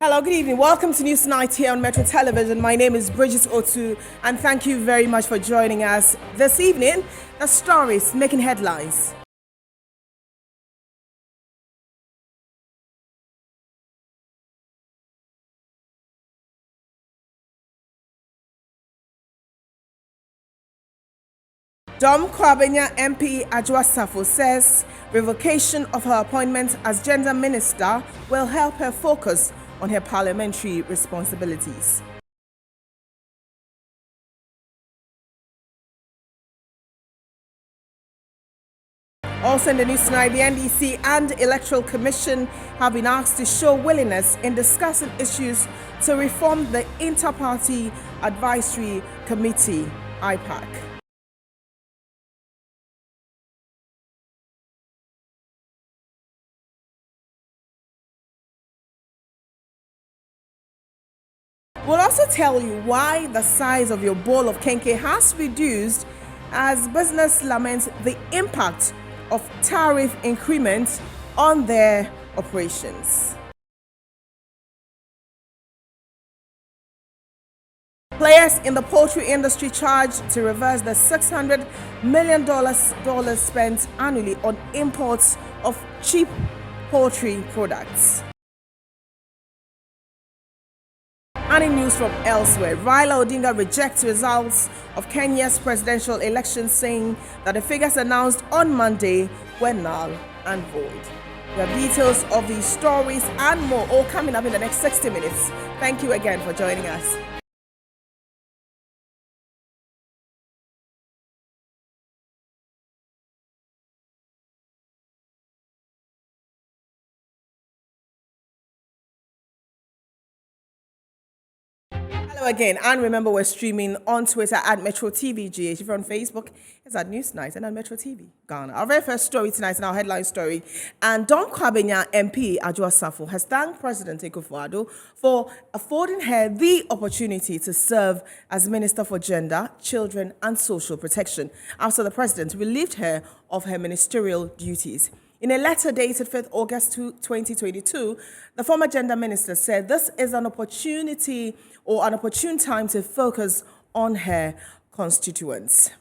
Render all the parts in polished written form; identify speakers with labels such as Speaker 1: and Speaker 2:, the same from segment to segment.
Speaker 1: Hello, good evening. Welcome to News Night here on Metro Television. My name is Bridget Otu, and thank you very much for joining us this evening. The stories making headlines. Dom Kwabenya MP Ajwasafo says revocation of her appointment as gender minister will help her focus on her parliamentary responsibilities. Also in the news tonight, the NDC and Electoral Commission have been asked to show willingness in discussing issues to reform the Inter-Party Advisory Committee, IPAC. We'll also tell you why the size of your bowl of kenke has reduced as business laments the impact of tariff increments on their operations. Players in the poultry industry charged to reverse the $600 million spent annually on imports of cheap poultry products. And in news from elsewhere, Raila Odinga rejects results of Kenya's presidential election, saying that the figures announced on Monday were null and void. We have details of these stories and more all coming up in the next 60 minutes. Thank you again for joining us. Hello again, and remember we're streaming on Twitter at Metro TV GH. If you're on Facebook, it's at News Night and on Metro TV Ghana. Our very first story tonight is our headline story. And Don Kwabenya MP Ajwa Safo has thanked President Akufo-Addo for affording her the opportunity to serve as Minister for Gender, Children and Social Protection after the President relieved her of her ministerial duties. In a letter dated 5th August 2022, the former gender minister said this is an opportunity or an opportune time to focus on her constituents.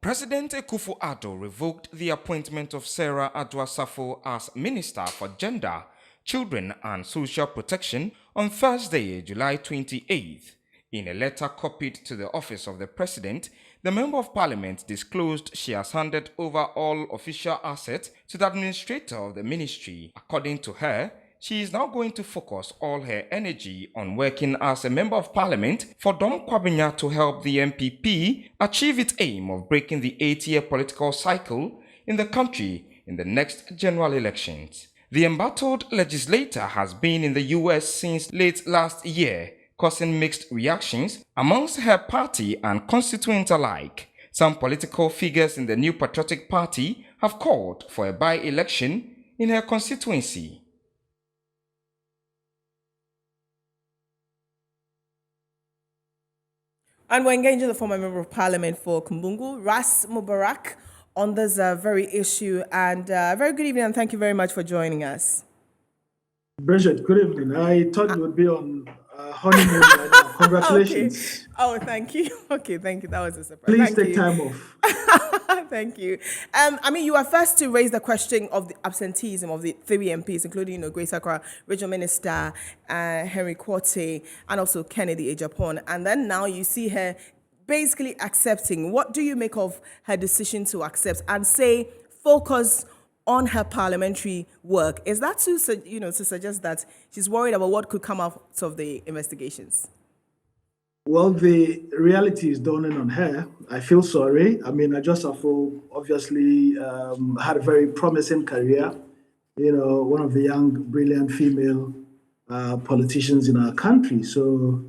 Speaker 2: President Akufo-Addo revoked the appointment of Sarah Adwa-Safo as Minister for Gender, Children and Social Protection on Thursday, July 28th. In a letter copied to the office of the President, the Member of Parliament disclosed she has handed over all official assets to the administrator of the ministry. According to her, she is now going to focus all her energy on working as a Member of Parliament for Dom Kwabenya to help the MPP achieve its aim of breaking the 8-year political cycle in the country in the next general elections. The embattled legislator has been in the US since late last year, causing mixed reactions amongst her party and constituents alike. Some political figures in the New Patriotic Party have called for a by-election in her constituency.
Speaker 1: And we're engaging the former Member of Parliament for Kumbungu, Ras Mubarak, on this very issue. And very good evening, and thank you very much for joining us.
Speaker 3: Bridget, good evening. I thought you would be on honeymoon right now. Congratulations.
Speaker 1: Okay. Oh, thank you. Okay, thank you. That was a surprise.
Speaker 3: Please
Speaker 1: Thank
Speaker 3: take
Speaker 1: you.
Speaker 3: time off.
Speaker 1: Thank you. I mean, you were first to raise the question of the absenteeism of the 3 MPs, including, Grace Accra, Regional Minister Henry Quartey, and also Kennedy Ejapon. And then now you see her basically accepting. What do you make of her decision to accept and say focus on her parliamentary work? Is that to suggest that she's worried about what could come out of the investigations?
Speaker 3: Well, the reality is dawning on her. I feel sorry. I mean, Ajosafo obviously had a very promising career. One of the young, brilliant female politicians in our country. So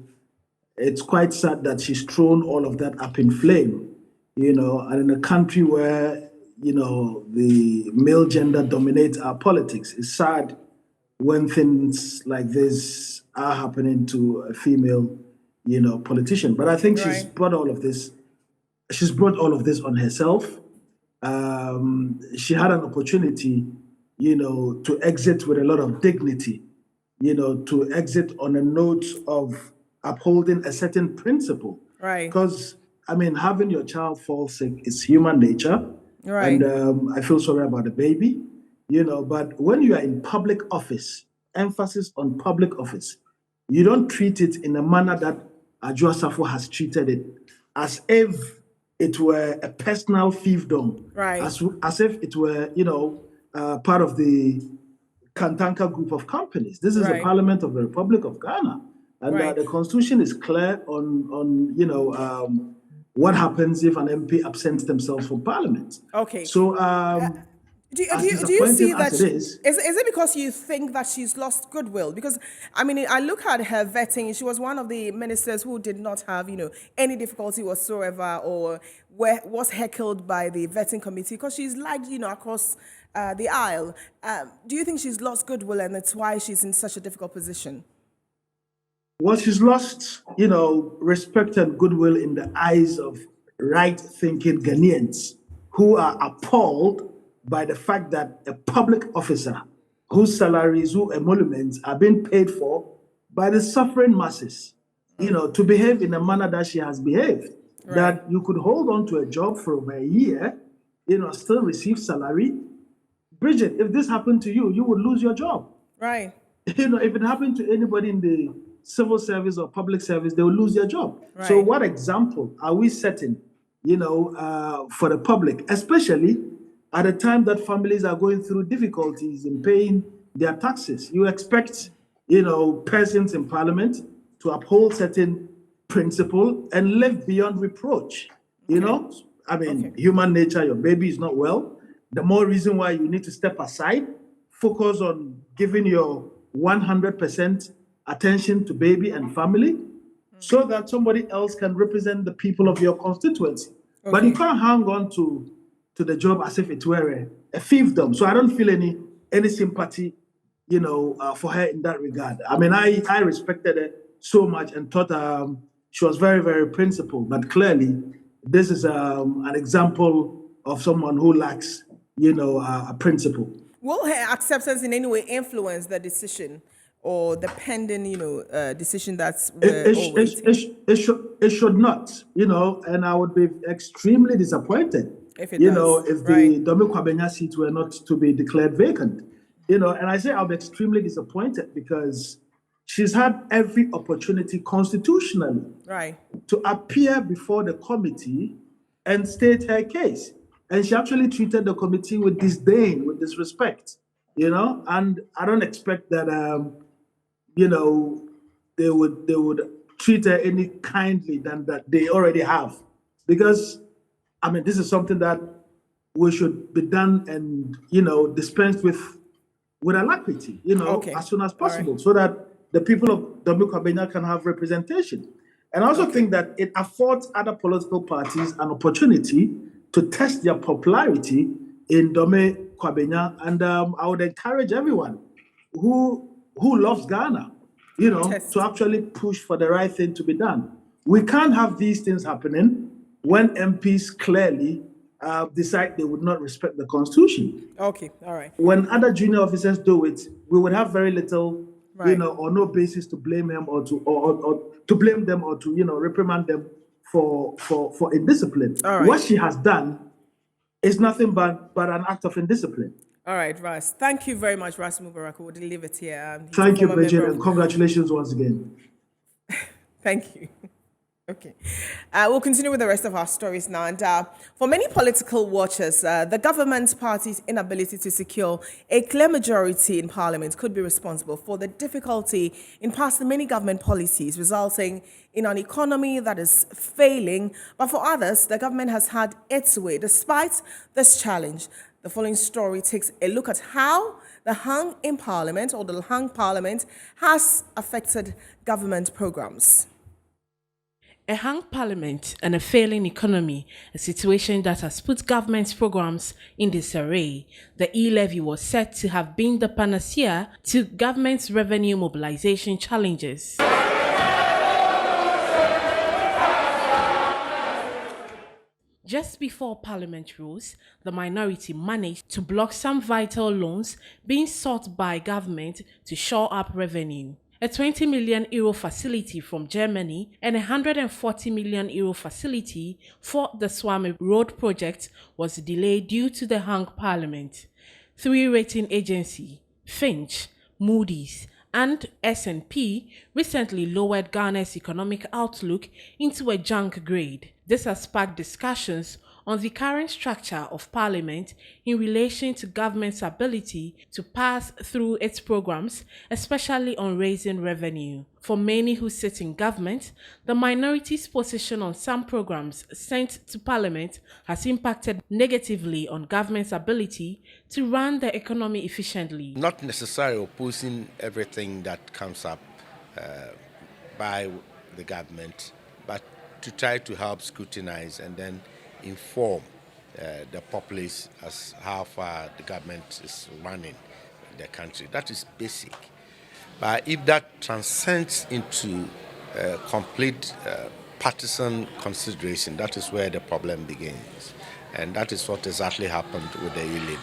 Speaker 3: it's quite sad that she's thrown all of that up in flame, and in a country where, the male gender dominates our politics. It's sad when things like this are happening to a female politician. But I think she's brought all of this. She's brought all of this on herself. She had an opportunity, to exit with a lot of dignity, to exit on a note of upholding a certain principle.
Speaker 1: Right.
Speaker 3: Because, having your child fall sick is human nature.
Speaker 1: Right.
Speaker 3: And I feel sorry about the baby, but when you are in public office, emphasis on public office, you don't treat it in a manner that Adwoa Safo has treated it, as if it were a personal fiefdom,
Speaker 1: Right.
Speaker 3: as if it were, part of the Kantanka group of companies. This is the
Speaker 1: Right.
Speaker 3: Parliament of the Republic of Ghana, and
Speaker 1: Right.
Speaker 3: the Constitution is clear on what happens if an MP absents themselves from Parliament.
Speaker 1: Okay.
Speaker 3: So,
Speaker 1: Do
Speaker 3: as
Speaker 1: you see
Speaker 3: disappointing
Speaker 1: that
Speaker 3: as it is
Speaker 1: it because you think that she's lost goodwill? Because I look at her vetting. She was one of the ministers who did not have any difficulty whatsoever, or was heckled by the vetting committee because she's liked across the aisle. Do you think she's lost goodwill and that's why she's in such a difficult position?
Speaker 3: Well, she's lost, respect and goodwill in the eyes of right-thinking Ghanaians who are appalled by the fact that a public officer whose salaries, whose emoluments are being paid for by the suffering masses, to behave in a manner that she has behaved. Right. That you could hold on to a job for over a year, still receive salary. Bridget, if this happened to you, you would lose your job. Right. If it happened to anybody in the civil service or public service, they will lose their job. Right. So what example are we setting, for the public, especially at a time that families are going through difficulties in paying their taxes? You expect, persons in Parliament to uphold certain principle and live beyond reproach. Human nature, your baby is not well. The more reason why you need to step aside, focus on giving your 100% attention to baby and family, so that somebody else can represent the people of your constituency. Okay. But you can't hang on to the job as if it were a fiefdom. So I don't feel any sympathy, for her in that regard. I respected her so much and thought she was very, very principled. But clearly, this is an example of someone who lacks, a principle.
Speaker 1: Will her acceptance in any way influence the decision or the pending, decision that's
Speaker 3: it should not, and I would be extremely disappointed if it does. If the Domi Kwabena seat were not to be declared vacant, and I say I'll be extremely disappointed because she's had every opportunity constitutionally to appear before the committee and state her case. And she actually treated the committee with disdain, with disrespect, and I don't expect that, they would treat her any kindly than that they already have. Because, this is something that we should be done and, dispensed with alacrity, as soon as possible, so that the people of Domi Kwabena can have representation. And I also think that it affords other political parties an opportunity to test their popularity in Domi Kwabena. And I would encourage everyone who loves Ghana, to actually push for the right thing to be done. We can't have these things happening when MPs clearly decide they would not respect the Constitution. Okay, all right. When other junior officers do it, we would have very little, or no basis to blame them or to blame them or to, reprimand them for indiscipline. Right. What she has done is nothing but an act of indiscipline. All right, Ras. Thank you very much, Ras Mubarak. We'll leave it here. Thank you, Bridget, and congratulations once again. Thank you. Okay. We'll continue with the rest of our stories now. And for many political watchers, the government party's inability to secure a clear majority in Parliament could be responsible for the difficulty in passing many government policies, resulting in an economy that is failing. But for others, the government has had its way despite this challenge. The following story takes a look at how the hung in Parliament, or the hung Parliament, has affected government programs.
Speaker 4: A hung parliament and a failing economy, a situation that has put government's programs in disarray. The e-levy was said to have been the panacea to government's revenue mobilization challenges. Just before Parliament rose, the minority managed to block some vital loans being sought by government to shore up revenue. A 20 million euro facility from Germany and a 140 million euro facility for the Swami Road project was delayed due to the hung Parliament. 3 rating agencies, Finch, Moody's, and S&P recently lowered Ghana's economic outlook into a junk grade. This has sparked discussions on the current structure of Parliament in relation to government's ability to pass through its programs, especially on raising revenue. For many who sit in government, the minority's position on some programs sent to Parliament has impacted negatively on government's ability to run the economy efficiently.
Speaker 5: Not necessarily opposing everything that comes up by the government, but to try to help scrutinize and then inform the populace as how far the government is running the country. That is basic. But if that transcends into complete partisan consideration, that is where the problem begins. And that is what exactly happened with the e-levy.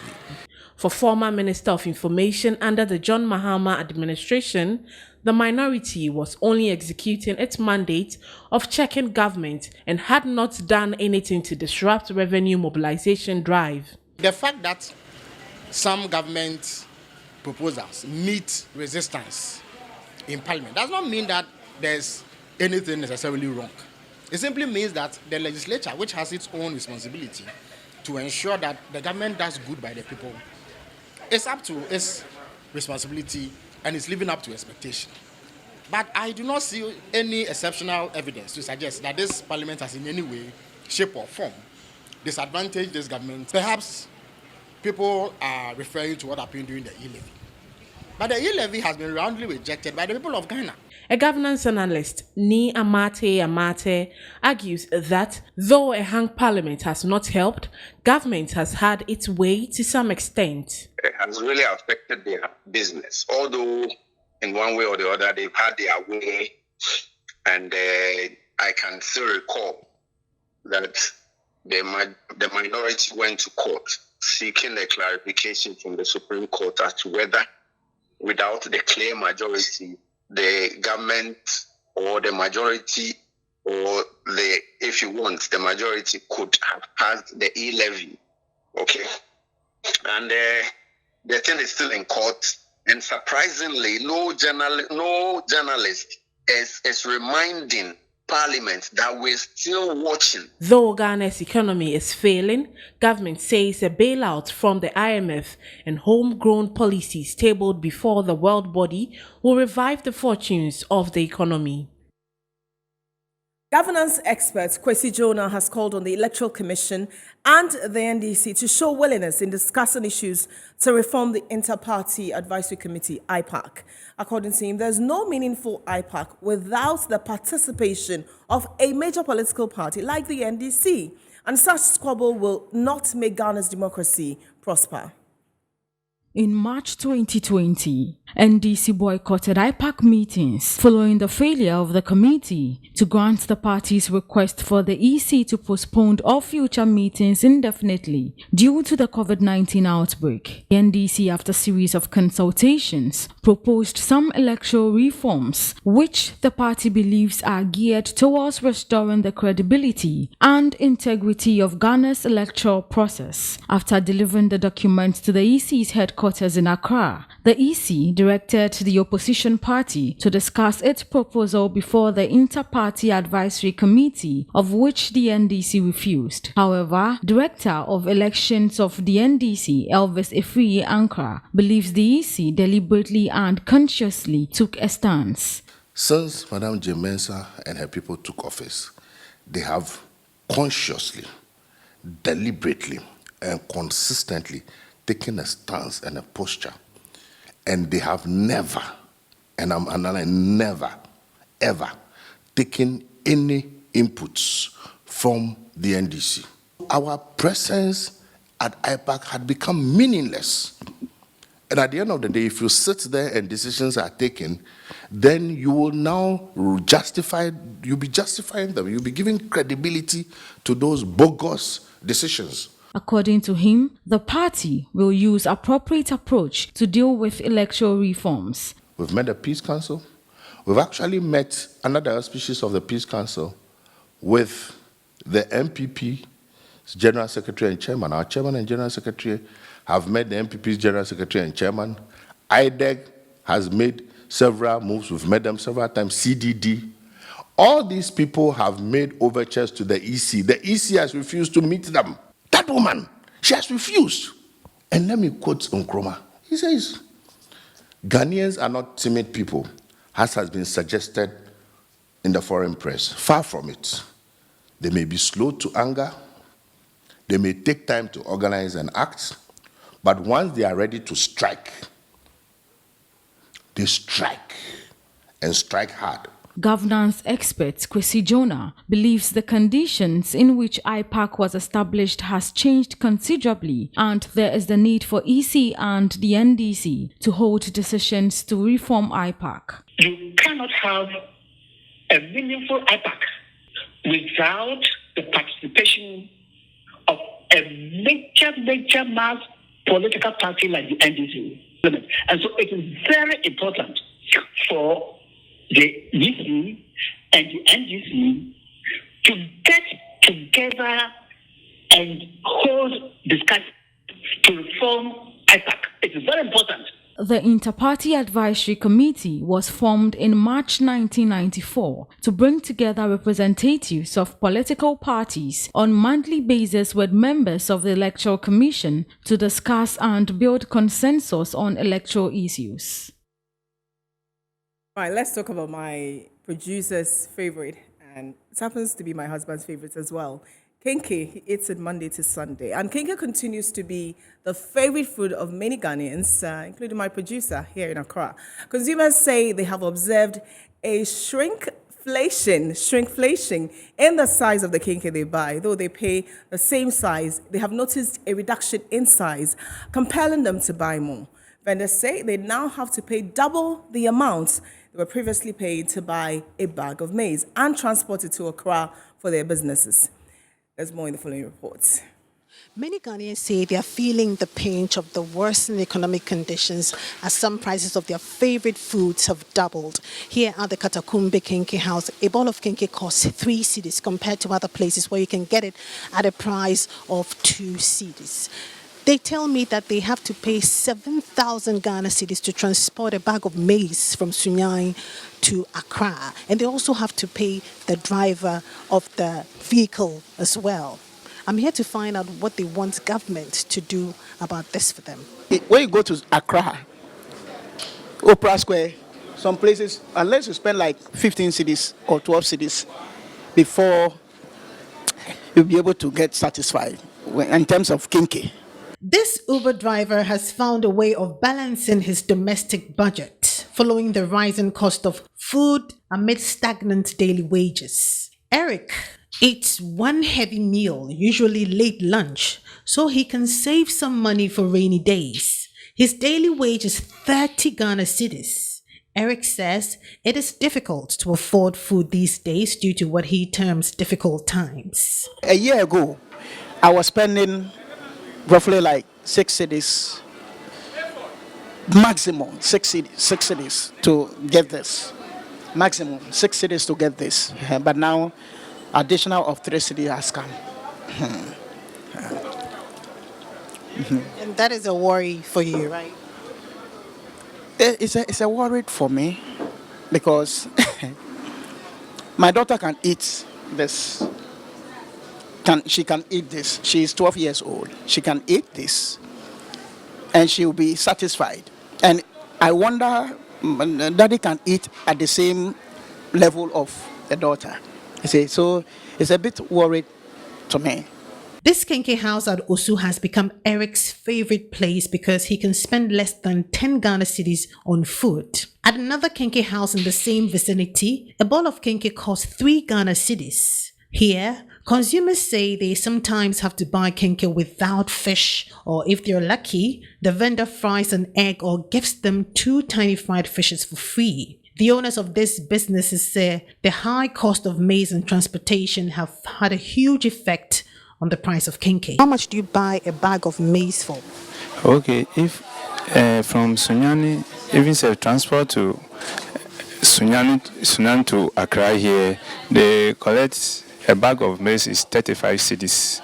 Speaker 4: For former Minister of Information under the John Mahama administration, the minority was only executing its mandate of checking government and had not done anything to disrupt revenue mobilization drive.
Speaker 6: The fact that some government proposals meet resistance in Parliament does not mean that there's anything necessarily wrong. It simply means that the legislature, which has its own responsibility to ensure that the government does good by the people, is up to its responsibility and is living up to expectation. But I do not see any exceptional evidence to suggest that this Parliament has in any way, shape or form disadvantaged this government. Perhaps people are referring to what happened during the e-levy. But the e-levy has been roundly rejected by the people of Ghana.
Speaker 4: A governance analyst, Ni Amate, argues that though a hung Parliament has not helped, government has had its way to some extent.
Speaker 7: It has really affected their business, although in one way or the other they've had their way, and I can still recall that the minority went to court seeking a clarification from the Supreme Court as to whether, without the clear majority, the government or the majority, or if you want, the majority could have passed the e-levy. Okay. And the thing is still in court. And surprisingly, no journalist is reminding Parliament that we're still watching.
Speaker 4: Though Ghana's economy is failing, government says a bailout from the IMF and homegrown policies tabled before the world body will revive the fortunes of the economy.
Speaker 1: Governance expert Kwesi Jonah has called on the Electoral Commission and the NDC to show willingness in discussing issues to reform the Inter-Party Advisory Committee, IPAC. According to him, there's no meaningful IPAC without the participation of a major political party like the NDC, and such squabble will not make Ghana's democracy prosper.
Speaker 8: In March 2020, NDC boycotted IPAC meetings following the failure of the committee to grant the party's request for the EC to postpone all future meetings indefinitely due to the COVID-19 outbreak. The NDC, after a series of consultations, proposed some electoral reforms which the party believes are geared towards restoring the credibility and integrity of Ghana's electoral process. After delivering the document to the EC's headquarters in Accra, the EC directed the opposition party to discuss its proposal before the Inter-Party Advisory Committee, of which the NDC refused. However, Director of Elections of the NDC, Elvis Efriye Ankara, believes the EC deliberately and consciously took a stance.
Speaker 9: Since Madame J. Mensah and her people took office, they have consciously, deliberately, and consistently taken a stance and a posture. And they have never, and I'm never, ever taken any inputs from the NDC. Our presence at IPAC had become meaningless. And at the end of the day, if you sit there and decisions are taken, then you will now you'll be justifying them, you'll be giving credibility to those bogus decisions.
Speaker 8: According to him, the party will use appropriate approach to deal with electoral reforms.
Speaker 9: We've met the Peace Council. We've actually met another species of the Peace Council with the MPP's General Secretary and Chairman. Our Chairman and General Secretary have met the MPP's General Secretary and Chairman. IDEG has made several moves. We've met them several times. CDD. All these people have made overtures to the EC. The EC has refused to meet them. That woman, she has refused. And let me quote Nkrumah. He says, Ghanaians are not timid people, as has been suggested in the foreign press. Far from it. They may be slow to anger. They may take time to organize and act. But once they are ready to strike, they strike, and strike hard.
Speaker 8: Governance expert Kwesi Jonah believes the conditions in which IPAC was established has changed considerably, and there is the need for EC and the NDC to hold decisions to reform IPAC.
Speaker 10: You cannot have a meaningful IPAC without the participation of a major mass political party like the NDC. And so it is very important for the EC and the NDC to get together and hold discussion to reform IPAC. It is very important.
Speaker 8: The Inter-Party Advisory Committee was formed in March 1994 to bring together representatives of political parties on monthly basis with members of the Electoral Commission to discuss and build consensus on electoral issues.
Speaker 1: Right, let's talk about my producer's favorite, and it happens to be my husband's favorite as well. Kenkey, he eats it Monday to Sunday. And kenkey continues to be the favorite food of many Ghanaians, including my producer here in Accra. Consumers say they have observed a shrinkflation in the size of the kenkey they buy. Though they pay the same size, they have noticed a reduction in size, compelling them to buy more. Vendors say they now have to pay double the amount they were previously paying to buy a bag of maize and transport it to Accra for their businesses. There's more in the following reports.
Speaker 11: Many Ghanaians say they are feeling the pinch of the worsening economic conditions as some prices of their favorite foods have doubled. Here at the Katakumbe Kenkey House, a bowl of kenkey costs 3 cedis compared to other places where you can get it at a price of 2 cedis. They tell me that they have to pay 7,000 Ghana cedis to transport a bag of maize from Sunyani to Accra. And they also have to pay the driver of the vehicle as well. I'm here to find out what they want government to do about this for them.
Speaker 6: When you go to Accra, Opera Square, some places, unless you spend like 15 cedis or 12 cedis before you'll be able to get satisfied in terms of kenkey.
Speaker 11: This Uber driver has found a way of balancing his domestic budget following the rising cost of food amid stagnant daily wages. Eric eats one heavy meal, usually late lunch, so he can save some money for rainy days. His daily wage is 30 Ghana cedis. Eric says it is difficult to afford food these days due to what he terms difficult times.
Speaker 6: A year ago, I was spending roughly like 6 cedis, maximum 6 cedis to get this. Maximum 6 cedis to get this. But now, additional of 3 cedis has come.
Speaker 11: And that is a worry for you, right?
Speaker 6: It's a worry for me because my daughter can eat this. She can eat this. She is 12 years old. She can eat this and she will be satisfied. And I wonder, daddy can eat at the same level of the daughter. You see, so it's a bit worried to me.
Speaker 11: This kenkey house at Osu has become Eric's favorite place because he can spend less than 10 Ghana cedis on food. At another kenkey house in the same vicinity, a bowl of kenkey costs 3 Ghana cedis. Here, consumers say they sometimes have to buy kenkey without fish, or if they're lucky, the vendor fries an egg or gives them 2 tiny fried fishes for free. The owners of these businesses say the high cost of maize and transportation have had a huge effect on the price of kinky. How much do you buy a bag of maize for?
Speaker 12: Okay, if from Sunyani, even say transport to Sunyani to Accra here, they collect a bag of maize is 35 cedis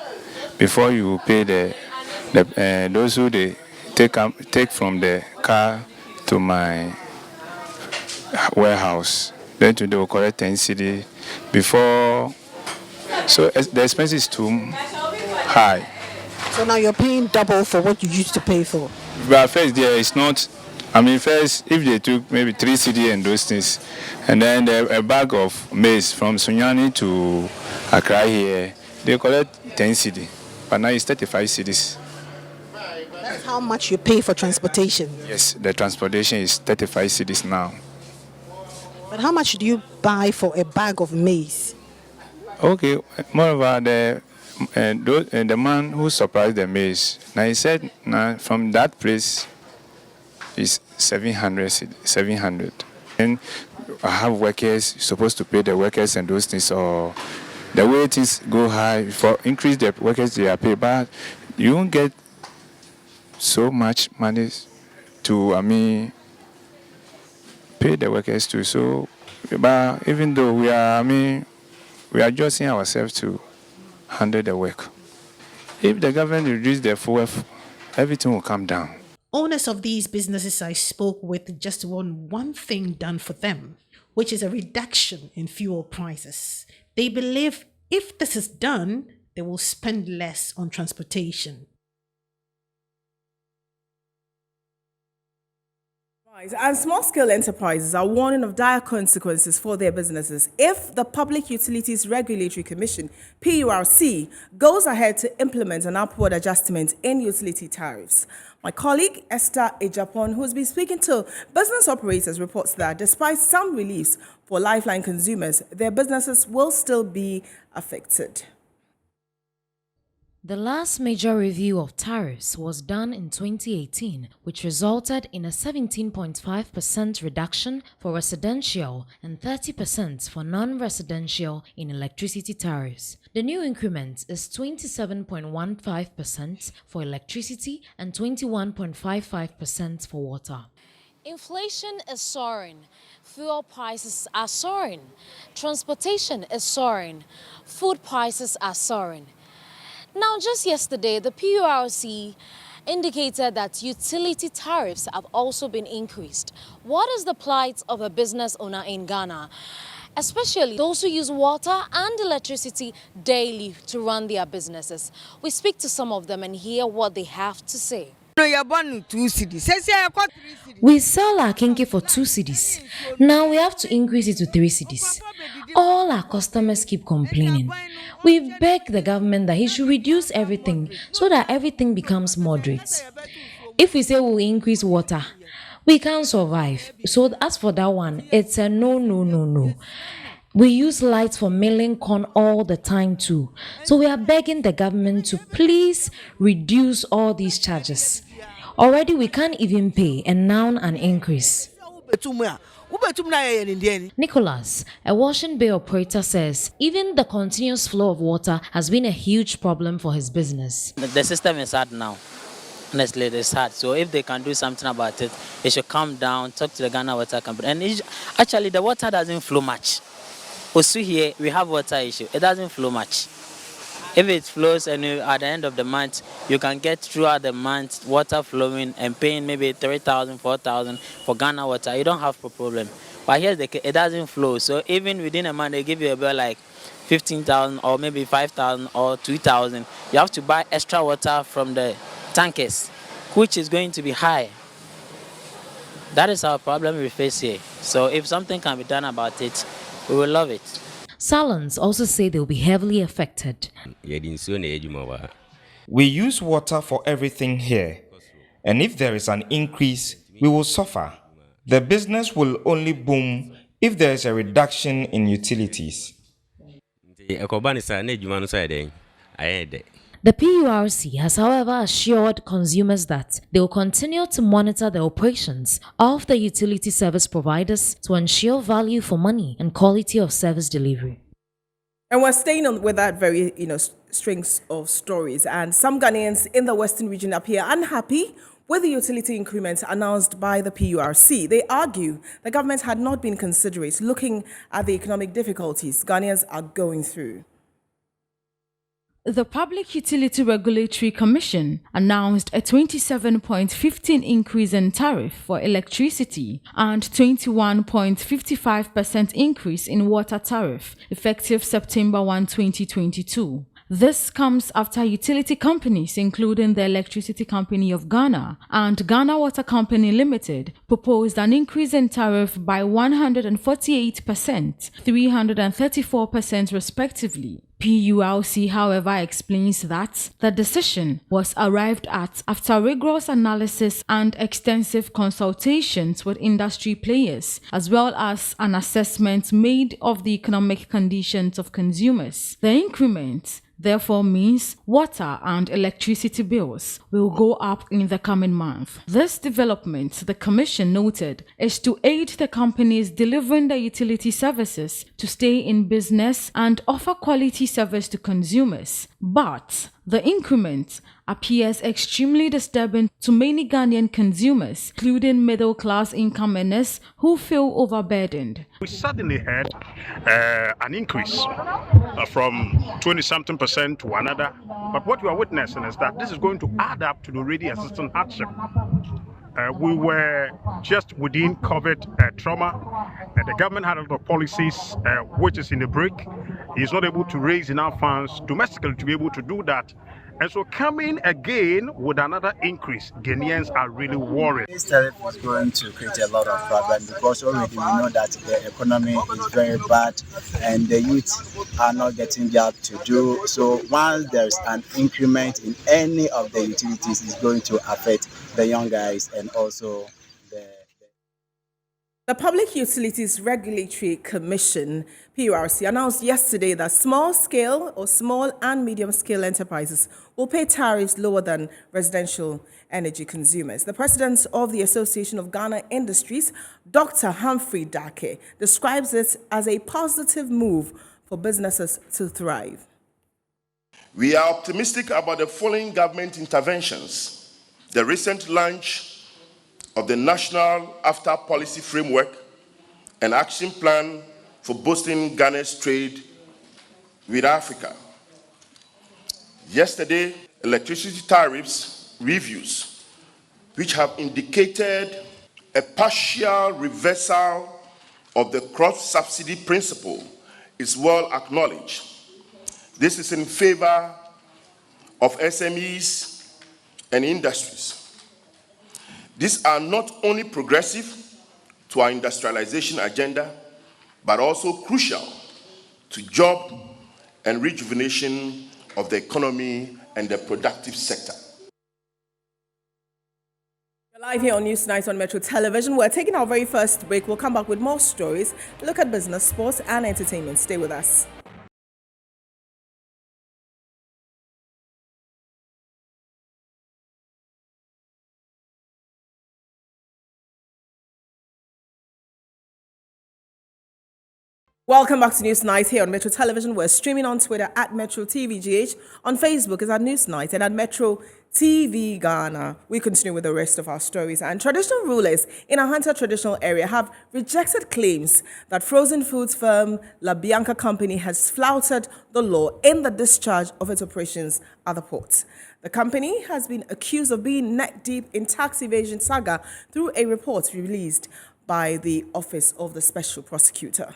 Speaker 12: before you pay those who they take from the car to my warehouse. Then they will collect 10 cedi before. So the expense is too high.
Speaker 11: So now you're paying double for what you used to pay for.
Speaker 12: But first, there is not. I mean, first, if they took maybe 3 cedi and those things, and then a bag of maize from Sunyani to Accra here, they collect 10 cedi. But now it's 35 cedis.
Speaker 11: That's how much you pay for transportation.
Speaker 12: Yes, the transportation is 35 cedis now.
Speaker 11: But how much do you buy for a bag of maize?
Speaker 12: Okay, moreover, the man who supplies the maize, now he said, now from that place is 700. And I have workers, supposed to pay the workers and those things, or the way things go high, for increase the workers they are paid, but you won't get so much money to, pay the workers too. So, but even though we are adjusting ourselves to handle the work. If the government reduces the fuel, everything will come down.
Speaker 11: Owners of these businesses I spoke with just want one thing done for them, which is a reduction in fuel prices. They believe if this is done, they will spend less on transportation.
Speaker 1: And small-scale enterprises are warning of dire consequences for their businesses if the Public Utilities Regulatory Commission, PURC, goes ahead to implement an upward adjustment in utility tariffs. My colleague, Esther Ejapon, who has been speaking to business operators, reports that despite some reliefs for lifeline consumers, their businesses will still be affected.
Speaker 13: The last major review of tariffs was done in 2018, which resulted in a 17.5% reduction for residential and 30% for non-residential in electricity tariffs. The new increment is 27.15% for electricity and 21.55% for water.
Speaker 14: Inflation is soaring. Fuel prices are soaring. Transportation is soaring. Food prices are soaring. Now, just yesterday, the PURC indicated that utility tariffs have also been increased. What is the plight of a business owner in Ghana, especially those who use water and electricity daily to run their businesses? We speak to some of them and hear what they have to say.
Speaker 13: We sell our kinky for 2 cedis. Now we have to increase it to 3 cedis. All our customers keep complaining. We've begged the government that he should reduce everything so that everything becomes moderate. If we say we'll increase water, we can't survive. So as for that one, it's a no. We use lights for milling corn all the time too. So we are begging the government to please reduce all these charges. Already we can't even pay, and now an increase. Nicholas, a washing bay operator, says even the continuous flow of water has been a huge problem for his business.
Speaker 15: The system is hard now. Honestly, it's hard. So if they can do something about it, they should come down, talk to the Ghana Water Company. And actually, the water doesn't flow much. Also here, we have water issue. It doesn't flow much. If it flows and at the end of the month, you can get throughout the month water flowing and paying maybe 3,000, 4,000 for Ghana water, you don't have a problem. But here it doesn't flow. So even within a month, they give you a bill like 15,000 or maybe 5,000 or 2,000. You have to buy extra water from the tankers, which is going to be high. That is our problem we face here. So if something can be done about it, we will love it.
Speaker 13: Salons also say they'll be heavily affected.
Speaker 2: We use water for everything here, and if there is an increase, we will suffer. The business will only boom if there is a reduction in utilities.
Speaker 13: The The PURC has, however, assured consumers that they will continue to monitor the operations of the utility service providers to ensure value for money and quality of service delivery.
Speaker 1: And we're staying on with that very, strings of stories. And some Ghanaians in the Western region appear unhappy with the utility increments announced by the PURC. They argue the government had not been considerate looking at the economic difficulties Ghanaians are going through.
Speaker 8: The Public Utility Regulatory Commission announced a 27.15% increase in tariff for electricity and 21.55% increase in water tariff effective September 1, 2022. This comes after utility companies, including the Electricity Company of Ghana and Ghana Water Company Limited, proposed an increase in tariff by 148%, 334% respectively. PURC, however, explains that the decision was arrived at after rigorous analysis and extensive consultations with industry players, as well as an assessment made of the economic conditions of consumers. The increment therefore means water and electricity bills will go up in the coming month. This development, the Commission noted, is to aid the companies delivering the utility services to stay in business and offer quality service to consumers. But the increment appears extremely disturbing to many Ghanaian consumers, including middle-class income earners who feel overburdened.
Speaker 16: We suddenly had an increase from 20-something% to another. But what we are witnessing is that this is going to add up to the already existing hardship. We were just within COVID trauma. The government had a lot of policies which is in the break. It's not able to raise enough funds domestically to be able to do that. And so coming again with another increase, Ghanaians are really worried.
Speaker 17: This tariff is going to create a lot of problems because already we know that the economy is very bad and the youth are not getting jobs to do. So once there's an increment in any of the utilities, it's going to affect the young guys and also
Speaker 1: The Public Utilities Regulatory Commission, PURC, announced yesterday that small and medium-scale enterprises will pay tariffs lower than residential energy consumers. The president of the Association of Ghana Industries, Dr. Humphrey Dake, describes it as a positive move for businesses to thrive.
Speaker 9: We are optimistic about the following government interventions: the recent launch of the National After Policy Framework, an action plan for boosting Ghana's trade with Africa. Yesterday, electricity tariffs reviews, which have indicated a partial reversal of the cross-subsidy principle, is well acknowledged. This is in favor of SMEs and industries. These are not only progressive to our industrialization agenda, but also crucial to job and rejuvenation of the economy and the productive sector.
Speaker 1: You're live here on News Night on Metro Television. We're taking our very first break. We'll come back with more stories, look at business, sports, and entertainment. Stay with us. Welcome back to News Night here on Metro Television. We're streaming on Twitter at Metro TVGH. On Facebook is at News Night and at Metro TV Ghana. We continue with the rest of our stories. And traditional rulers in a Hunter traditional area have rejected claims that frozen foods firm La Bianca Company has flouted the law in the discharge of its operations at the port. The company has been accused of being neck deep in tax evasion saga through a report released by the Office of the Special Prosecutor.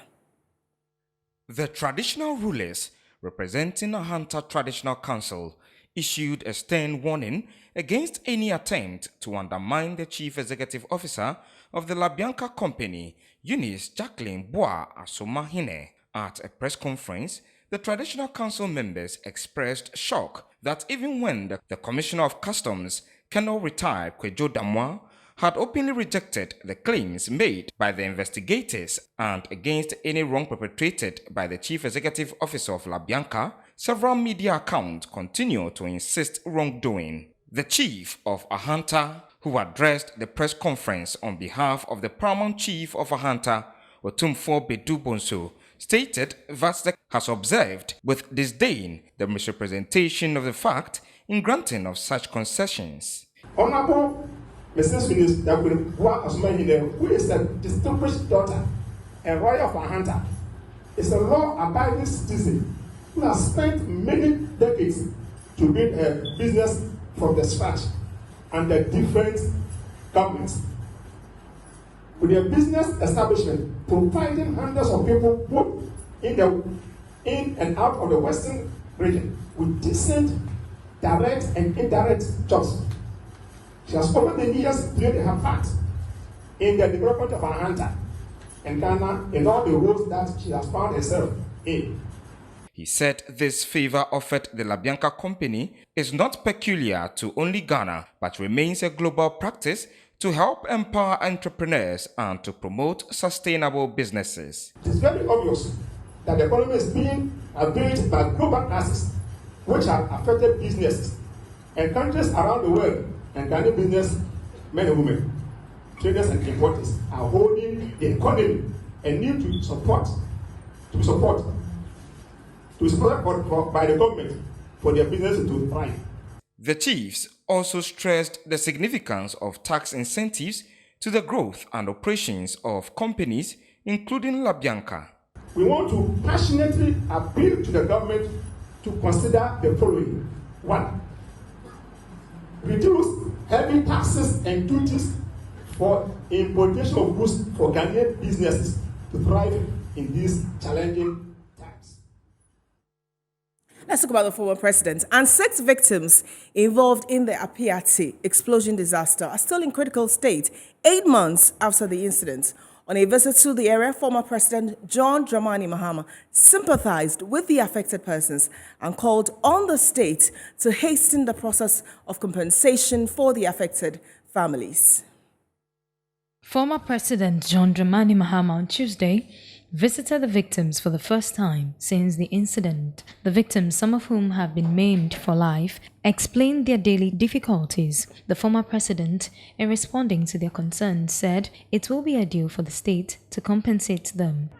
Speaker 2: The traditional rulers representing a Hunter Traditional Council issued a stern warning against any attempt to undermine the Chief Executive Officer of the La Bianca Company, Eunice Jacqueline Boa Asomahine. At a press conference, the Traditional Council members expressed shock that even when the Commissioner of Customs, Colonel Retired Kwejo Damwa, had openly rejected the claims made by the investigators and against any wrong perpetrated by the Chief Executive Officer of La Bianca, several media accounts continue to insist wrongdoing. The chief of Ahanta, who addressed the press conference on behalf of the paramount chief of Ahanta, Otumfuo Bedubonso, stated VASTEC has observed with disdain the misrepresentation of the fact in granting of such concessions.
Speaker 18: Honorable Mrs. Minister who is a distinguished daughter and royal of Ahanta, is a law-abiding citizen who has spent many decades to build a business from the scratch under different governments. With a business establishment providing hundreds of people both in and out of the western region with decent direct and indirect jobs. She has over the years played her part in the development of Ahanta and Ghana in all the roles that she has found herself in.
Speaker 2: He said this favor offered the LaBianca company is not peculiar to only Ghana, but remains a global practice to help empower entrepreneurs and to promote sustainable businesses.
Speaker 18: It is very obvious that the economy is being built by global crises, which have affected businesses and countries around the world, and Ghanaian business men and women, traders and importers are holding the economy and need to support by the government for their businesses to thrive.
Speaker 2: The chiefs also stressed the significance of tax incentives to the growth and operations of companies, including LaBianca.
Speaker 18: We want to passionately appeal to the government to consider the following. 1. Reduce heavy taxes and duties for importation of goods for Ghanaian businesses to thrive in these challenging times.
Speaker 1: Let's talk about the former president. And 6 victims involved in the Apiati explosion disaster are still in critical state 8 months after the incident. On a visit to the area, former President John Dramani Mahama sympathized with the affected persons and called on the state to hasten the process of compensation for the affected families.
Speaker 8: Former President John Dramani Mahama on Tuesday visited the victims for the first time since the incident. The victims, some of whom have been maimed for life, explained their daily difficulties. The former president, in responding to their concerns, said it will be a deal for the state to compensate them.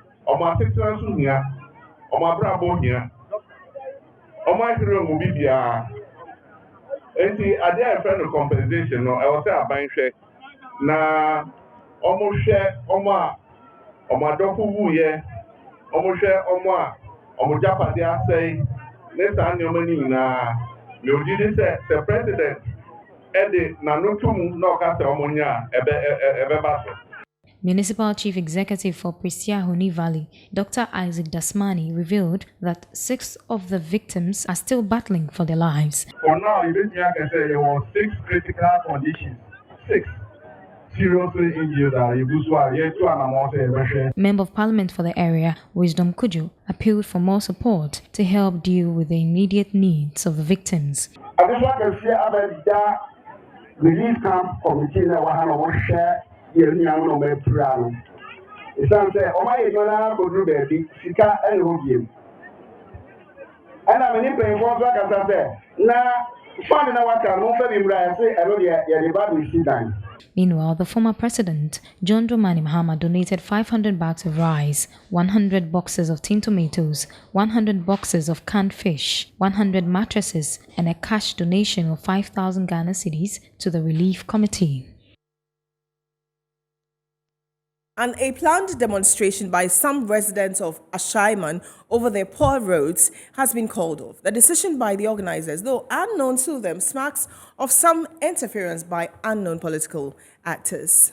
Speaker 8: Municipal Chief Executive for Prisiahuni Valley, Dr. Isaac Dasmani, revealed that 6 of the victims are still battling for their lives.
Speaker 19: For now, even here I can say there were 6 critical conditions. 6 seriously injured.
Speaker 8: Member of Parliament for the area, Wisdom Kujo, appealed for more support to help deal with the immediate needs of the victims.
Speaker 19: Relief camp committee na wahana share yeri anu me plano. Isan say o ma yegona go do baby sika e ho biem. Ana me ni pen for ka say na fund na waka no fa bi mra say e no de ba do sidan.
Speaker 8: Meanwhile, the former president, John Dramani Mahama, donated 500 bags of rice, 100 boxes of tin tomatoes, 100 boxes of canned fish, 100 mattresses, and a cash donation of 5,000 Ghana cedis to the relief committee.
Speaker 1: And a planned demonstration by some residents of Ashaiman over their poor roads has been called off. The decision by the organizers, though unknown to them, smacks of some interference by unknown political actors.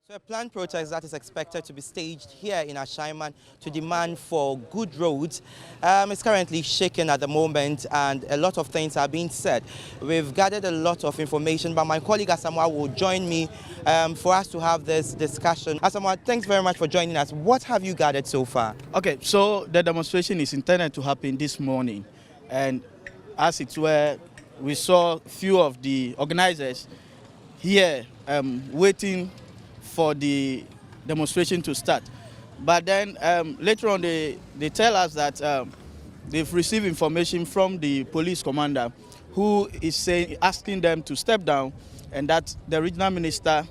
Speaker 20: So a planned protest that is expected to be staged here in Ashaiman to demand for good roads is currently shaken at the moment, and a lot of things are being said. We've gathered a lot of information, but my colleague Asamoah will join me for us to have this discussion. Asamoah, thanks very much for joining us. What have you gathered so far?
Speaker 6: Okay, so the demonstration is intended to happen this morning, and as it were, we saw a few of the organizers here waiting for the demonstration to start. But then later on they tell us that they've received information from the police commander who is asking them to step down, and that the regional minister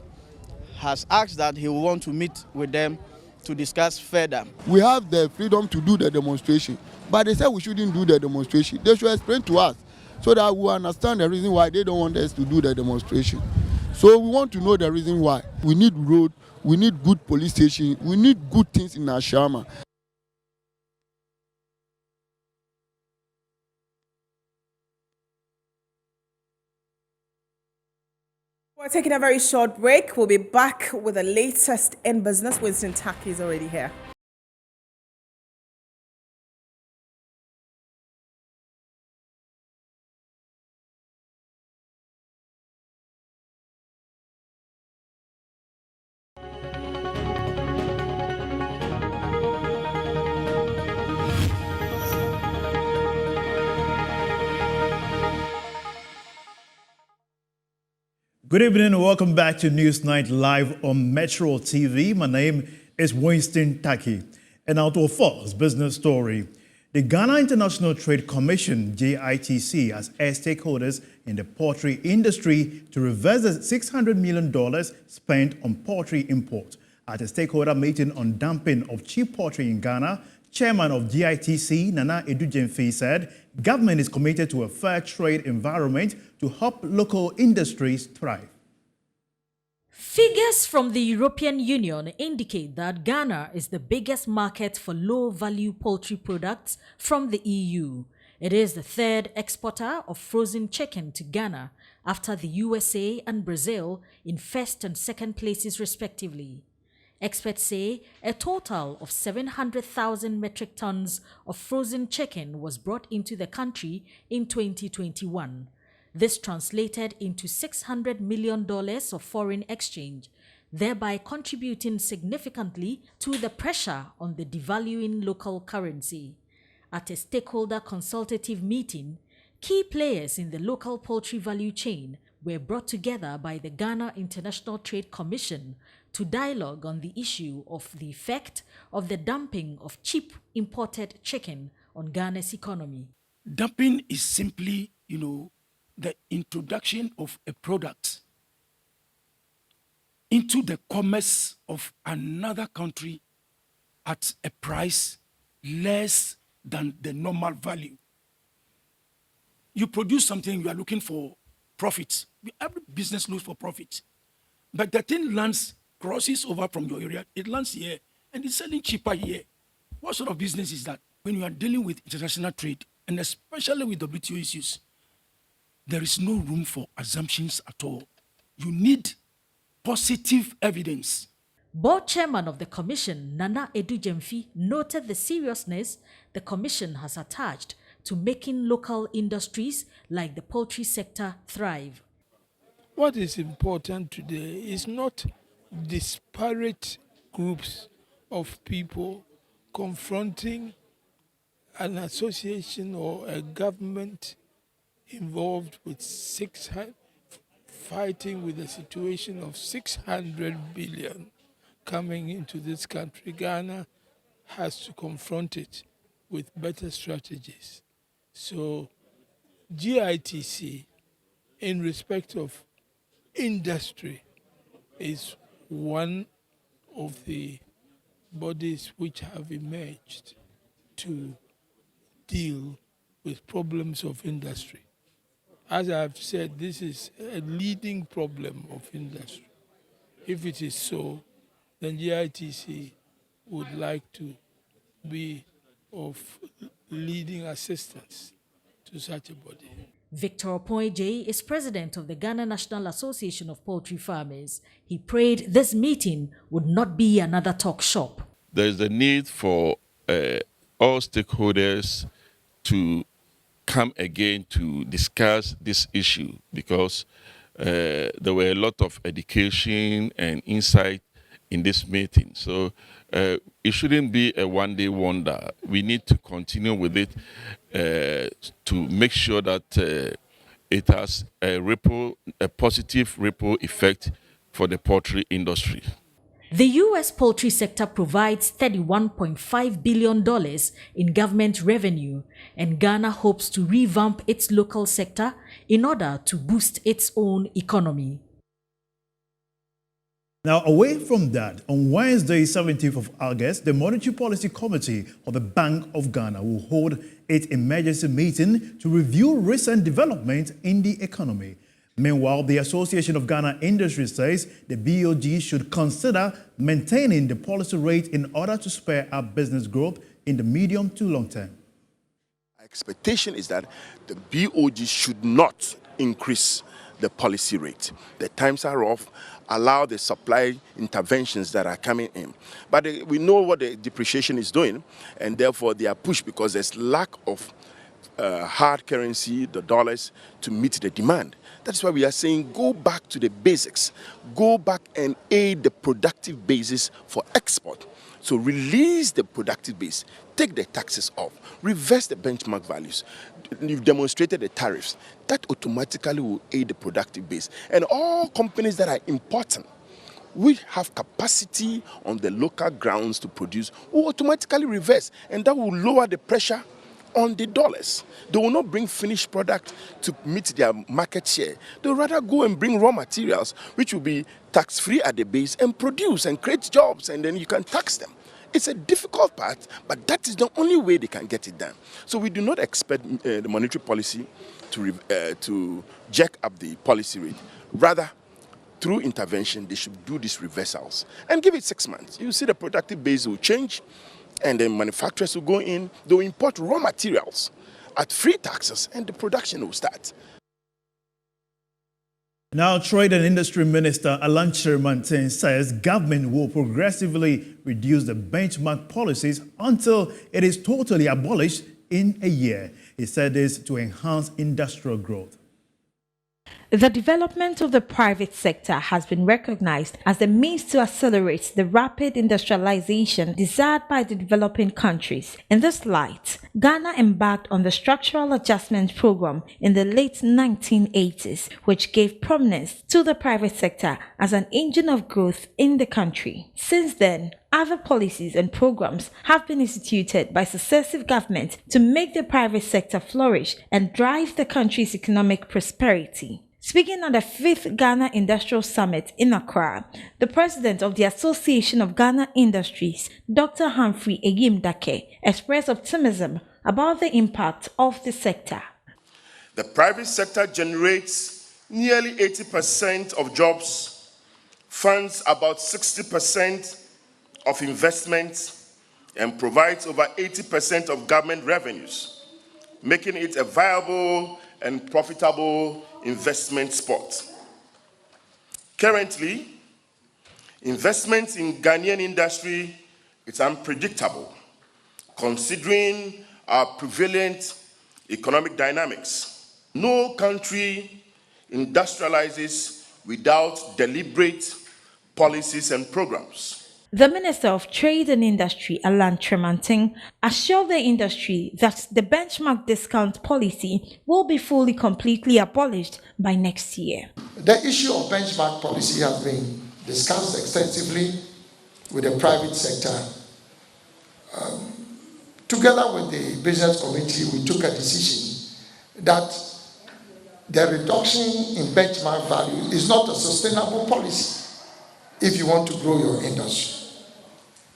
Speaker 6: has asked that he will want to meet with them to discuss further.
Speaker 21: We have the freedom to do the demonstration, but they said we shouldn't do the demonstration. They should explain to us so that we understand the reason why they don't want us to do the demonstration. So we want to know the reason why. We need road, we need good police station, we need good things in Ashama.
Speaker 1: We're taking a very short break. We'll be back with the latest in business. Winston Taki is already here.
Speaker 22: Good evening and welcome back to Newsnight Live on Metro TV. My name is Winston Taki. And now to a first business story. The Ghana International Trade Commission, JITC, has asked stakeholders in the poultry industry to reverse the $600 million spent on poultry imports. At a stakeholder meeting on dumping of cheap poultry in Ghana, Chairman of JITC, Nana Edujemfi, said government is committed to a fair trade environment to help local industries thrive.
Speaker 23: Figures from the European Union indicate that Ghana is the biggest market for low-value poultry products from the EU. It is the third exporter of frozen chicken to Ghana after the USA and Brazil in first and second places respectively. Experts say a total of 700,000 metric tons of frozen chicken was brought into the country in 2021. This translated into $600 million of foreign exchange, thereby contributing significantly to the pressure on the devaluing local currency. At a stakeholder consultative meeting, key players in the local poultry value chain were brought together by the Ghana International Trade Commission to dialogue on the issue of the effect of the dumping of cheap imported chicken on Ghana's economy.
Speaker 24: Dumping is simply, the introduction of a product into the commerce of another country at a price less than the normal value. You produce something, you are looking for profit. Every business looks for profit. But the thing crosses over from your area, it lands here, and it's selling cheaper here. What sort of business is that? When you are dealing with international trade, and especially with WTO issues, there is no room for assumptions at all. You need positive evidence.
Speaker 23: Board chairman of the commission, Nana Edujemfi, noted the seriousness the commission has attached to making local industries like the poultry sector thrive.
Speaker 25: What is important today is not disparate groups of people confronting an association or a government involved with fighting with a situation of 600 billion coming into this country. Ghana has to confront it with better strategies. So GITC, in respect of industry, is one of the bodies which have emerged to deal with problems of industry. As I've said, this is a leading problem of industry. If it is so, then GITC would like to be of leading assistance to such a body.
Speaker 23: Victor Poijay is president of the Ghana National Association of Poultry Farmers. He prayed this meeting would not be another talk shop.
Speaker 26: There is a need for all stakeholders to come again to discuss this issue because there were a lot of education and insight in this meeting. So it shouldn't be a one-day wonder. We need to continue with it to make sure that it has a positive ripple effect for the poultry industry.
Speaker 23: The U.S. poultry sector provides $31.5 billion in government revenue, and Ghana hopes to revamp its local sector in order to boost its own economy.
Speaker 22: Now, away from that, on Wednesday, 17th of August, the Monetary Policy Committee of the Bank of Ghana will hold its emergency meeting to review recent developments in the economy. Meanwhile, the Association of Ghana Industry says the BOG should consider maintaining the policy rate in order to spur up business growth in the medium to long term.
Speaker 3: Our expectation is that the BOG should not increase the policy rate. The times are rough. Allow the supply interventions that are coming in. But we know what the depreciation is doing, and therefore they are pushed because there's lack of hard currency, the dollars, to meet the demand. That's why we are saying go back to the basics. Go back and aid the productive basis for export. So release the productive base, take the taxes off, reverse the benchmark values. You've demonstrated the tariffs. That automatically will aid the productive base. And all companies that are important, we have capacity on the local grounds to produce, will automatically reverse. And that will lower the pressure on the dollars. They will not bring finished product to meet their market share. They will rather go and bring raw materials, which will be tax-free at the base, and produce and create jobs, and then you can tax them. It's a difficult part, but that is the only way they can get it done. So we do not expect the monetary policy to jack up the policy rate. Rather, through intervention, they should do these reversals and give it 6 months. You see the productive base will change, and then manufacturers will go in, they'll import raw materials at free taxes, and the production will start.
Speaker 22: Now, Trade and Industry Minister Alan Chirmantin says government will progressively reduce the benchmark policies until it is totally abolished in a year. He said this to enhance industrial growth.
Speaker 4: The development of the private sector has been recognized as the means to accelerate the rapid industrialization desired by the developing countries. In this light, Ghana embarked on the Structural Adjustment Program in the late 1980s, which gave prominence to the private sector as an engine of growth in the country. Since then, other policies and programs have been instituted by successive governments to make the private sector flourish and drive the country's economic prosperity. Speaking at the 5th Ghana Industrial Summit in Accra, the president of the Association of Ghana Industries, Dr. Humphrey Eyim-Dake, expressed optimism about the impact of the sector.
Speaker 3: The private sector generates nearly 80% of jobs, funds about 60% of investments, and provides over 80% of government revenues, making it a viable and profitable investment spot. Currently, investment in Ghanaian industry is unpredictable, considering our prevalent economic dynamics. No country industrializes without deliberate policies and programs.
Speaker 4: The Minister of Trade and Industry, Alan Chirmantin, assured the industry that the benchmark discount policy will be fully completely abolished by next year.
Speaker 5: The issue of benchmark policy has been discussed extensively with the private sector. Together with the business community, we took a decision that the reduction in benchmark value is not a sustainable policy if you want to grow your industry.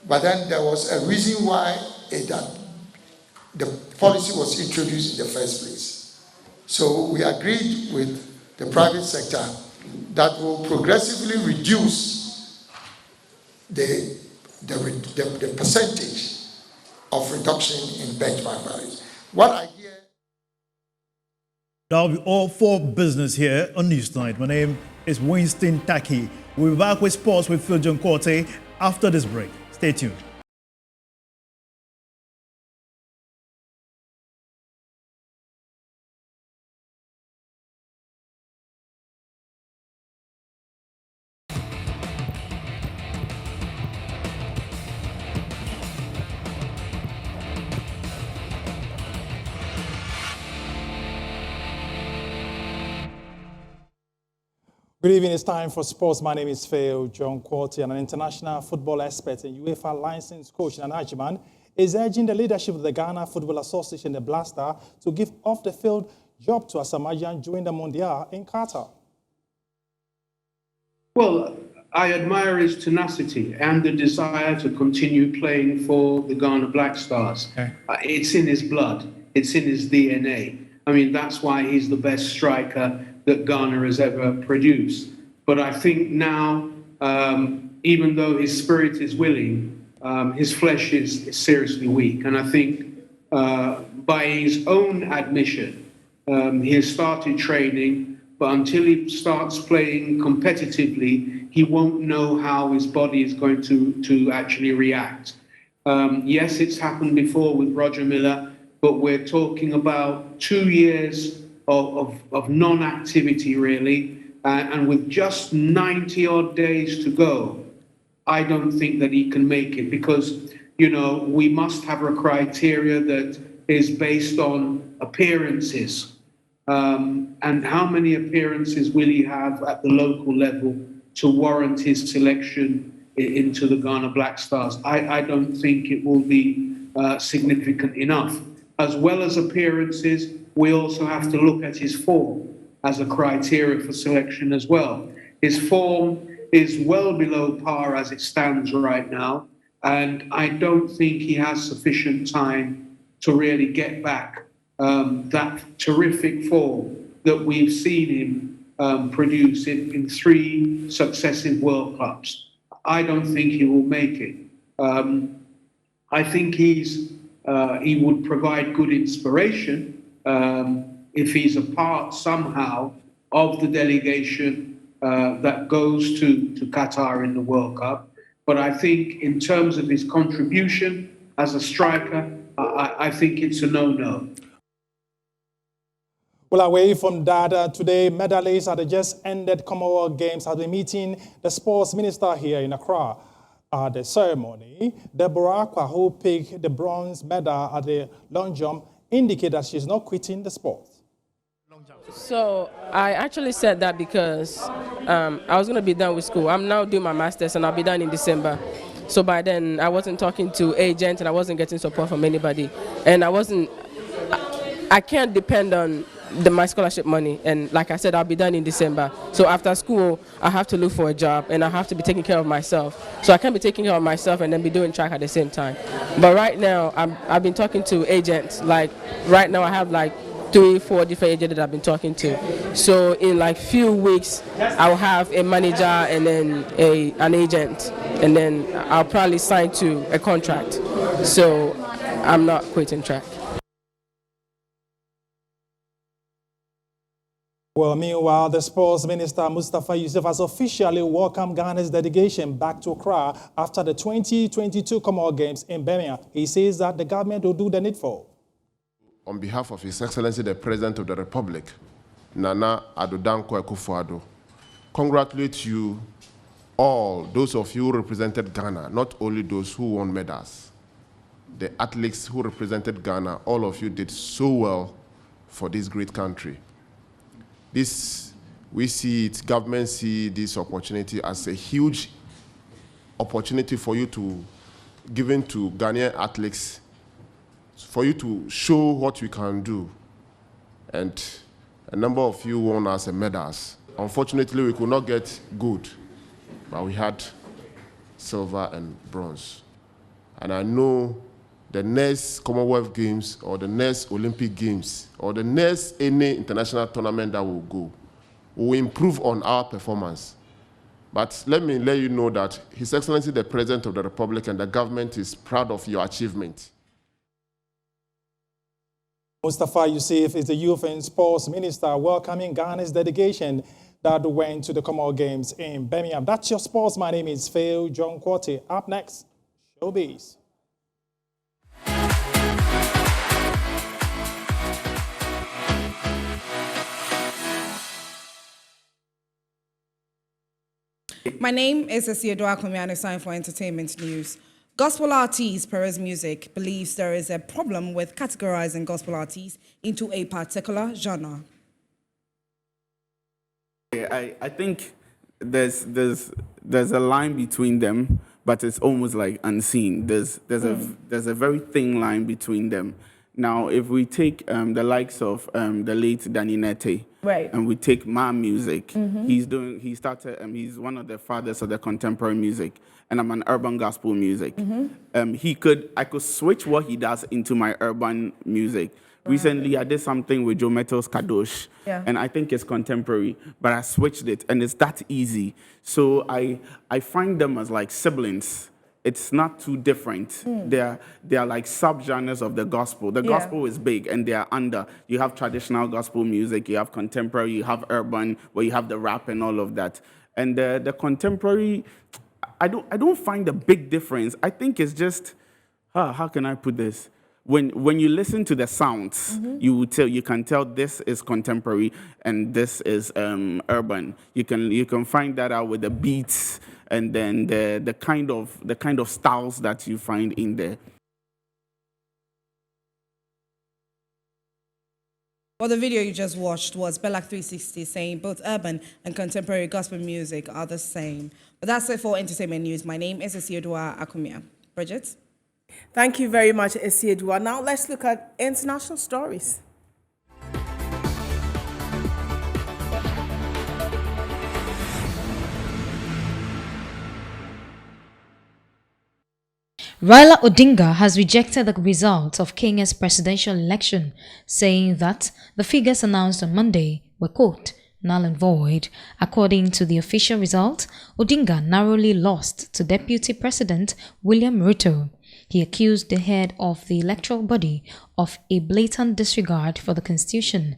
Speaker 5: But then there was a reason why the policy was introduced in the first place. So we agreed with the private sector that will progressively reduce the percentage of reduction in benchmark values. What I hear.
Speaker 22: That'll be all for business here on Newsnight. My name is Winston Taki. We'll be back with sports with Phil John Korte after this break. Stay tuned.
Speaker 7: Good evening, it's time for sports. My name is Phil John Quarty, and an international football expert and UEFA licensed coach and Ajiman is urging the leadership of the Ghana Football Association, the Blaster, to give off-the-field job to Asamajian during the Mondial in Qatar.
Speaker 10: Well, I admire his tenacity and the desire to continue playing for the Ghana Black Stars. It's in his blood. It's in his DNA. I mean, that's why he's the best striker that Ghana has ever produced. But I think now, even though his spirit is willing, his flesh is seriously weak. And I think by his own admission, he has started training, but until he starts playing competitively, he won't know how his body is going to actually react. Yes, it's happened before with Roger Miller, but we're talking about 2 years of non-activity, really, and with just 90-odd days to go, I don't think that he can make it because, you know, we must have a criteria that is based on appearances. And how many appearances will he have at the local level to warrant his selection into the Ghana Black Stars? I don't think it will be significant enough. As well as appearances, we also have to look at his form as a criteria for selection as well. His form is well below par as it stands right now, and I don't think he has sufficient time to really get back that terrific form that we've seen him produce in 3 successive World Cups. I don't think he will make it. I think he would provide good inspiration if he's a part somehow of the delegation that goes to Qatar in the World Cup. But I think in terms of his contribution as a striker, I think it's a no-no.
Speaker 7: Well, away from that, today, medalists at the just-ended Commonwealth Games have been meeting the sports minister here in Accra. At the ceremony, Deborah Akwa, who picked the bronze medal at the long jump, indicated that she's not quitting the sport.
Speaker 11: So I actually said that because I was going to be done with school. I'm now doing my master's and I'll be done in December. So by then, I wasn't talking to agents and I wasn't getting support from anybody. And I can't depend on my scholarship money, and like I said, I'll be done in December. So after school, I have to look for a job and I have to be taking care of myself. So I can't be taking care of myself and then be doing track at the same time. But right now, I've been talking to agents. Like right now, I have like 3-4 different agents that I've been talking to. So in like few weeks, I'll have a manager and then an agent, and then I'll probably sign to a contract. So I'm not quitting track.
Speaker 7: Well, meanwhile, the sports minister, Mustafa Yusuf, has officially welcomed Ghana's delegation back to Accra after the 2022 Commonwealth Games in Birmingham. He says that the government will do the needful.
Speaker 3: On behalf of His Excellency, the President of the Republic, Nana Addo Dankwa Akufo-Addo, congratulate you all, those of you who represented Ghana, not only those who won medals. The athletes who represented Ghana, all of you did so well for this great country. We see it, government see this opportunity as a huge opportunity for you to give in to Ghanaian athletes, for you to show what we can do. And a number of you won us medals. Unfortunately, we could not get gold, but we had silver and bronze. And I know the next Commonwealth Games or the next Olympic Games or the next any international tournament that will go, we will improve on our performance. But let me let you know that His Excellency, the President of the Republic and the government is proud of your achievement.
Speaker 7: Mustafa Yusuf is the Youth and Sports Minister welcoming Ghana's delegation that went to the Commonwealth Games in Birmingham. That's your sports. My name is Phil John Quarty. Up next, Showbiz.
Speaker 12: My name is Asiodua Komiano, sign for entertainment news. Gospel artist Perez Music believes there is a problem with categorizing gospel artists into a particular genre.
Speaker 9: I think there's a line between them, but it's almost like unseen. There's a very thin line between them. Now, if we take the likes of the late Danny Nete,
Speaker 1: right,
Speaker 9: and we take Ma Music, he's one of the fathers of the contemporary music, and I'm an urban gospel music. I could switch what he does into my urban music. Recently, I did something with Joe Metals Kadosh, and I think it's contemporary, but I switched it, and it's that easy. So I find them as like siblings. It's not too different. They are like subgenres of the gospel. The gospel is big, and they are under. You have traditional gospel music, you have contemporary, you have urban, where you have the rap and all of that. And the contemporary, I don't find a big difference. I think it's just, how can I put this? When you listen to the sounds, you can tell this is contemporary and this is urban. You can find that out with the beats and then the kind of styles that you find in there.
Speaker 12: Well, the video you just watched was Belak 360 saying both urban and contemporary gospel music are the same. But that's it for entertainment news. My name is Isiodua Akumia. Bridget?
Speaker 1: Thank you very much, Isiodua. Now let's look at international stories.
Speaker 23: Raila Odinga has rejected the results of Kenya's presidential election, saying that the figures announced on Monday were, quote, null and void. According to the official result, Odinga narrowly lost to Deputy President William Ruto. He accused the head of the electoral body of a blatant disregard for the constitution.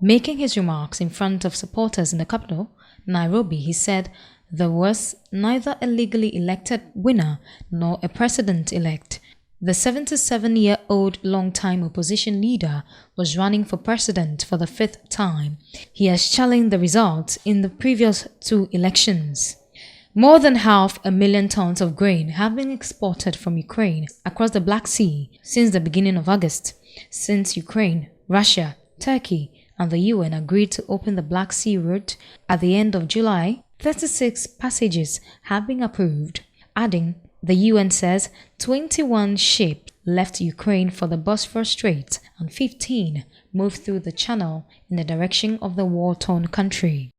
Speaker 23: Making his remarks in front of supporters in the capital, Nairobi, he said there was neither a legally elected winner nor a president-elect. The 77-year-old long-time opposition leader was running for president for the 5th time. He has challenged the results in the previous 2 elections. More than 500,000 tons of grain have been exported from Ukraine across the Black Sea since the beginning of August, since Ukraine, Russia, Turkey, and the UN agreed to open the Black Sea route at the end of July. 36 passages have been approved, adding, the UN says 21 ships left Ukraine for the Bosphorus Strait and 15 moved through the channel in the direction of the war-torn country.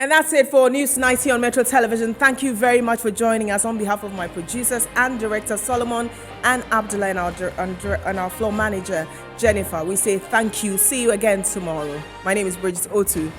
Speaker 1: And that's it for News 90 on Metro Television. Thank you very much for joining us on behalf of my producers and director Solomon and Abdullah and our floor manager Jennifer. We say thank you. See you again tomorrow. My name is Bridget Otu.